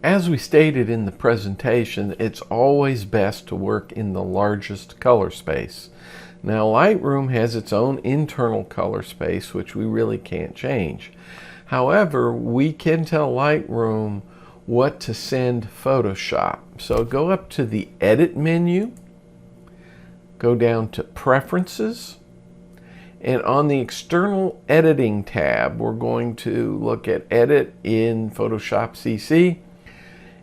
As we stated in the presentation, it's always best to work in the largest color space. Now, Lightroom has its own internal color space, which we really can't change. However, we can tell Lightroom what to send Photoshop. So go up to the Edit menu, go down to Preferences, and on the External Editing tab, we're going to look at Edit in Photoshop CC.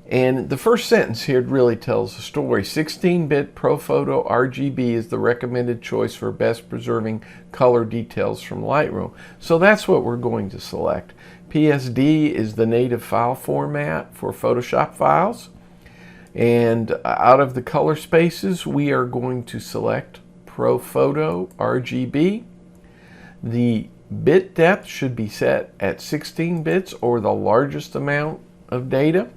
And the first sentence here really tells the story. 16-bit ProPhoto RGB is the recommended choice for best preserving color details from Lightroom. So that's what we're going to select. PSD is the native file format for Photoshop files. And out of the color spaces, we are going to select ProPhoto RGB. The bit depth should be set at 16 bits or the largest amount of data.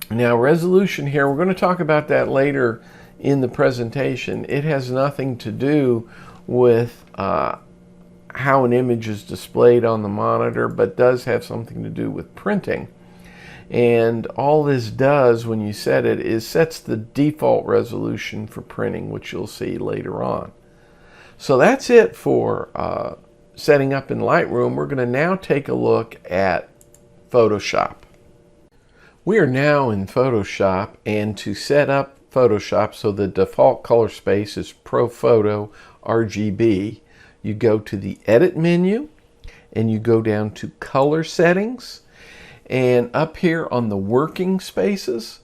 Now, resolution here, we're going to talk about that later in the presentation. It has nothing to do with how an image is displayed on the monitor, but does have something to do with printing. And all this does when you set it is sets the default resolution for printing, which you'll see later on. So that's it for setting up in Lightroom. We're going to now take a look at Photoshop. We are now in Photoshop, and to set up Photoshop so the default color space is ProPhoto RGB, you go to the Edit menu and you go down to Color Settings, and up here on the working spaces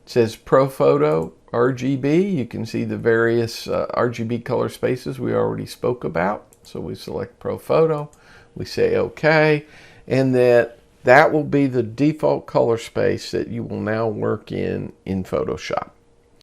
it says ProPhoto RGB. You can see the various RGB color spaces we already spoke about. So we select ProPhoto, we say OK, and that will be the default color space that you will now work in Photoshop.